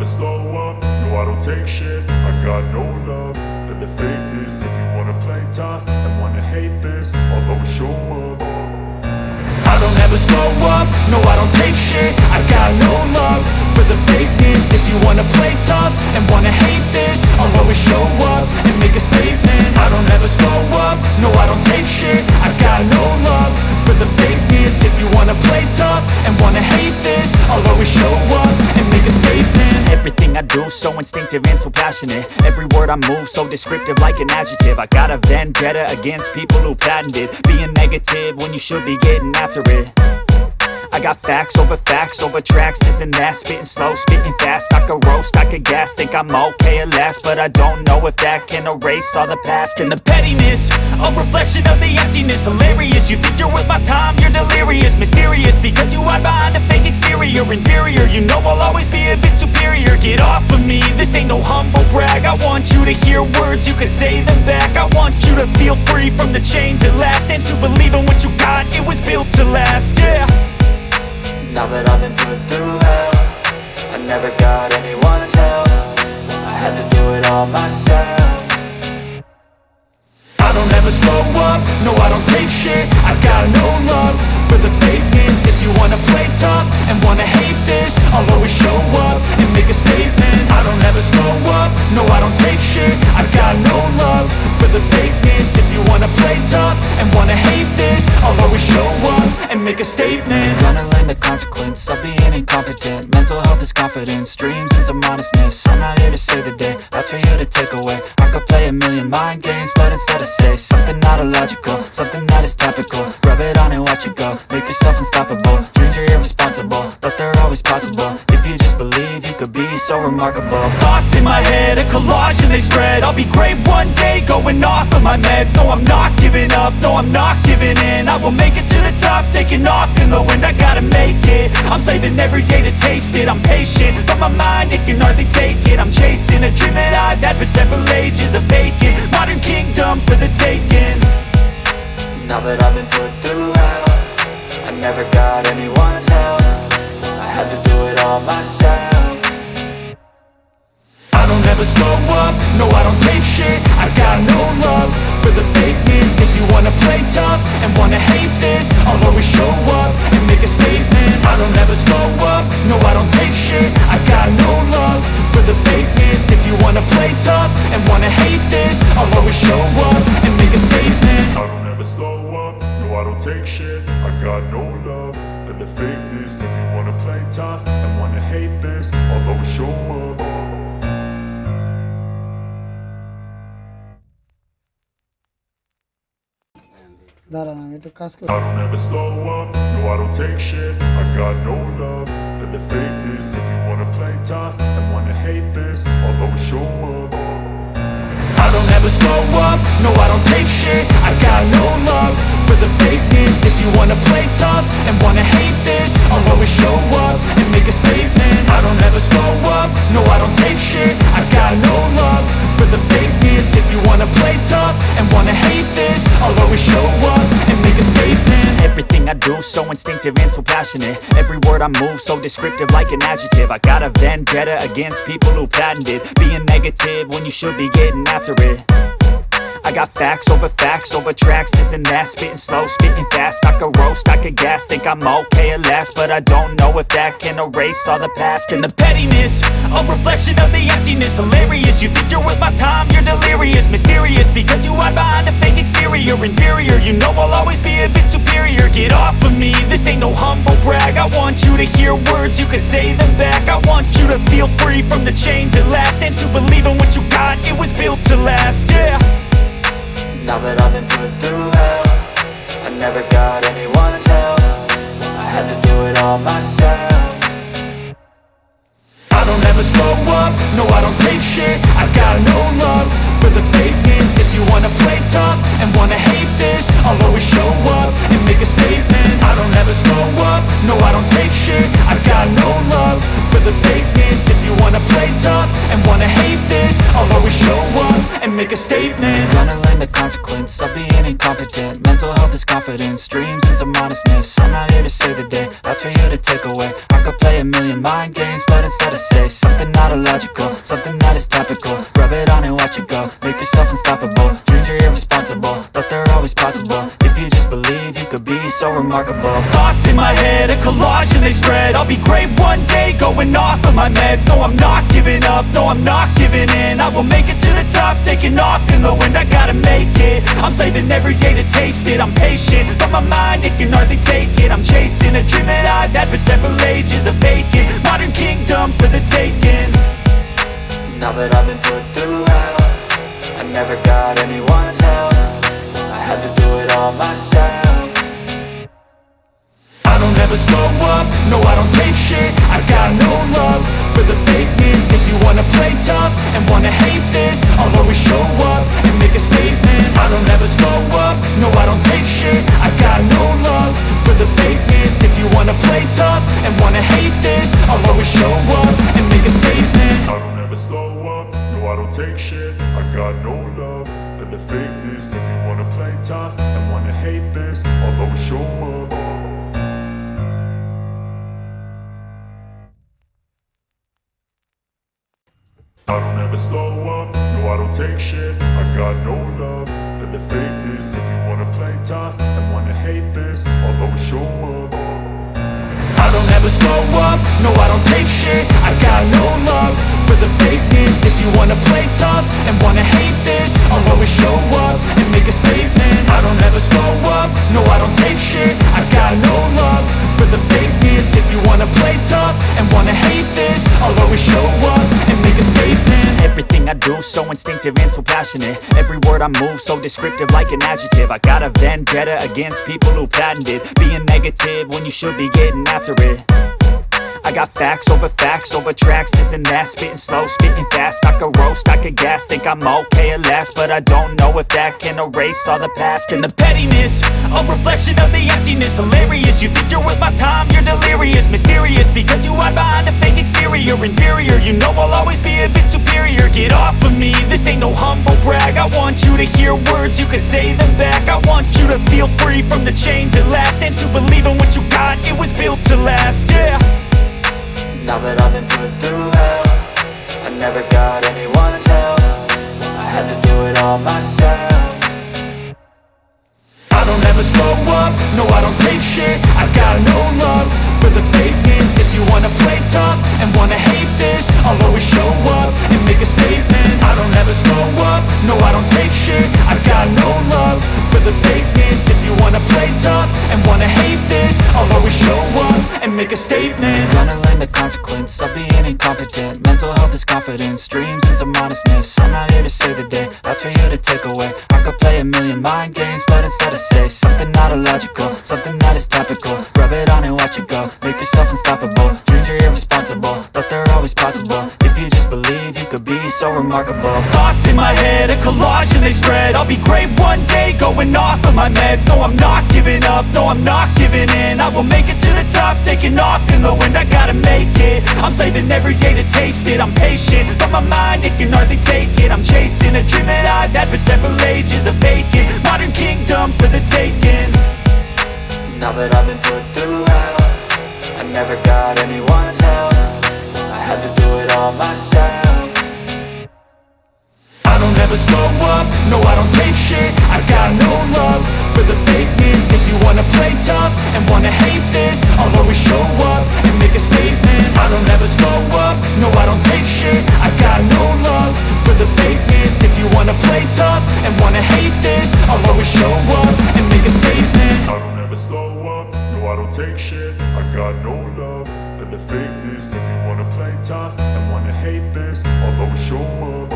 slow up, no I don't take shit. I got no love for the fakeness. If you wanna play tough and wanna hate this, I'll always show up. I don't ever slow up, no I don't take shit. I got no love for the fakeness. If you wanna play tough and wanna hate this, I'll always show up and make a statement. I don't ever slow up, no I don't take shit. I got no love for the fakeness. If you wanna play tough and wanna hate this, I'll always show up and make a statement. Everything I do so instinctive and so passionate. Every word I move so descriptive like an adjective. I got a vendetta against people who patented being negative when you should be getting after it. I got facts over tracks, this and that. Spitting slow, spitting fast, I could roast, I could gas. Think I'm okay at last, but I don't know if that can erase all the past. And the pettiness, a reflection of the emptiness. Hilarious, you think you're worth my time, you're delirious. Mysterious, because you hide behind a fake exterior. Inferior, you know I'll always be a bit superior. Get off of me, this ain't no humble brag. I want you to hear words, you can say them back. I want you to feel free from the chains at last, and to believe in what you got, it was built to last, yeah. Now that I've been put through hell, I never got anyone's help. I had to do it all myself. I don't ever slow up, no I don't take shit. I got no love for the fakeness. If you wanna play tough and wanna hate this, I'll always show up and make a statement. I don't ever slow up, no I don't take shit. I got no love for the fakeness. If you wanna play tough and wanna hate this, I'll always show up and make a statement. Gonna learn the consequence of being incompetent. Mental health is confidence, dreams and some honestness. I'm not here to save the day, that's for you to take away. I could play a million mind games, but instead I say something not illogical, something that is topical. Rub it on and watch it go, make yourself unstoppable. Dreams are irresponsible, but they're always possible. If you just believe, you could be so remarkable. Thoughts in my head, a collage and they spread. I'll be great one day, going off of my meds. No, I'm not giving up, no, I'm not giving in. I will make it to the top, taking off in the wind. I gotta make it, I'm saving every day to taste it. I'm patient, but my mind, it can hardly take it. I'm chasing a dream that I've had for several ages. A vacant, modern kingdom for the taking. Now that I've been put through hell, I never got anyone's help. I had to do it all myself. I don't ever slow up, no I don't take shit. I got no love for the fakeness. If you wanna play tough and wanna hate this, I'll always show up and make a statement. I don't ever slow up, no I don't take shit. I got no love for the fakeness. If you wanna play tough and wanna hate this, I'll always show up and make a statement. I don't ever slow up, no I don't take shit. I got no love for the fakeness. If you wanna play tough and wanna hate this, I'll always show up. দাঁড়ান আমি একটু কাজ করি I don't ever slow up, no I don't take shit. I got no love for the fakeness. If you wanna play tough and wanna hate this, I'll always show up. I don't ever slow up, no I don't take shit. I got no love for the fakeness. If you wanna play tough and wanna hate this, I'll always show up and make a statement. I don't ever slow up, no I don't take shit. I got no love for the fakeness. If you wanna play tough and wanna hate this, I'll always show up and make a statement. Everything I do so instinctive and so passionate. Every word I move so descriptive like an adjective. I got a vendetta against people who patented being negative when you should be getting after it. I got facts over tracks, this and that. Spitting slow, spitting fast, I could roast, I could gas. Think I'm okay at last, but I don't know if that can erase all the past. And the pettiness, a reflection of the emptiness. Hilarious, you think you're worth my time, you're delirious. Mysterious, because you hide behind a fake exterior. Inferior, you know I'll always be a bit superior. Get off of me, this ain't no humble brag. I want you to hear words, you can say them back. I want you to feel free from the chains at last, and to believe in what you got, it was built to last, yeah. Now that I've been put through hell, I never got anyone's help. I had to do it all myself. I don't ever slow up, no I don't take shit. I got no love for the fakeness. If you wanna play tough and wanna hate this, I'll always show up and make a statement. I don't ever slow up, no I don't take shit. I got no love for the fakeness. If you wanna play tough and wanna hate this, I'll always show up and make a statement. Gonna learn the consequence of being incompetent. Mental health is confidence, dreams and some honestness. I'm not here to save the day, that's for you to take away. I could play a million mind games, but instead I say something not illogical, something that is topical. Rub it on and watch it go, make yourself unstoppable. Dreams are irresponsible, but they're always possible. If you just believe, you could be so remarkable. Thoughts in my head, a collage and they spread. I'll be great one day, going off of my meds. No, I'm not giving up, no, I'm not giving in. I will make it to the top, taking off in the wind. I gotta make it, I'm saving every day to taste it. I'm patient, but my mind, it can hardly take it. I'm chasing a dream that I've had for several ages. A vacant, modern kingdom for the taking. Now that I've been put through hell, I never got anyone's help. I had to do it all myself. I don't ever slow up, no I don't take shit. I got no love for the fakeness. If you wanna play tough and wanna hate this, I'll always show up and make a statement. I don't ever slow up, no I don't take shit. I got no love for the fakeness. If you wanna play tough and wanna hate this, I'll always show up and make a statement. I don't ever slow up, no I don't take shit. I got no love for the fakeness. If you wanna play tough and wanna hate this, I'll always show up. I don't ever slow up, no I don't take shit. I got no love for the fakeness. If you wanna play tough and wanna hate this, I'll always show up. I don't ever slow up, no I don't take shit. I got no love for the fakeness. If you wanna play tough and wanna hate this, I'll always show up and make a statement. I don't ever slow up, no I don't take shit. I got no love for the fakeness. If you wanna play tough and wanna hate this, I'll always show up and make a statement. Everything I do so instinctive and so passionate. Every word I move so descriptive like an adjective. I got a vendetta against people who patented being negative when you should be getting after it. I got facts over tracks, this and that. Spitting slow, spitting fast. I could roast, I could gas. Think I'm okay at last, but I don't know if that can erase all the past. And the pettiness, a reflection of the emptiness. Hilarious, you think you're worth my time, you're delirious. Mysterious, because you hide behind a fake exterior. Inferior, you know I'll always be a bit superior. Get off of me, this ain't no humble brag. I want you to hear words, you can say them back. I want you to feel free from the chains at last, and to believe in what you got, it was built to last, yeah. Now that I've been put through hell, I never got anyone's help. I had to do it all myself. I don't ever slow up, no I don't take shit. I got no love for the fakeness. If you wanna play tough and wanna hate this, I'll always show up and make a statement. I don't ever slow up, no I don't take shit. I got no love for the fakeness. If you wanna play tough and wanna hate this, I'll always show up and make a statement. Gonna learn the consequence of being incompetent. Mental health is confidence, dreams into modestness. I'm not here to save the day, that's for you to take away. I could play a million mind games, but instead I say something not illogical, something that is topical. Rub it on and watch it go, make yourself unstoppable. Dreams are irresponsible, but they're always possible. If you just believe, you could be so remarkable. Thoughts in my head, a collage and they spread. I'll be great one day, going off of my meds. No, I'm not giving up, no, I'm not giving in. I will make it to the top, taking off in the wind. I gotta make it, I'm saving every day to taste it. I'm patient, but my mind, it can hardly take it. I'm chasing a dream that I've had for several ages. A vacant, modern kingdom for the taking. Now that I've been put through hell, I never got anyone's help. I had to do it all myself. I don't ever slow up, no I don't take shit. I got no love for the fakeness. If you wanna play tough and wanna hate this, I'll always show up and make a statement. I don't ever slow up, no I don't take shit. I got no love for the fakeness. If you wanna play tough and wanna hate this, I'll always show up and make a statement. I don't ever slow up, no I don't take shit. I got no love for the fakeness. If you wanna play tough and wanna hate this, I'll always show up.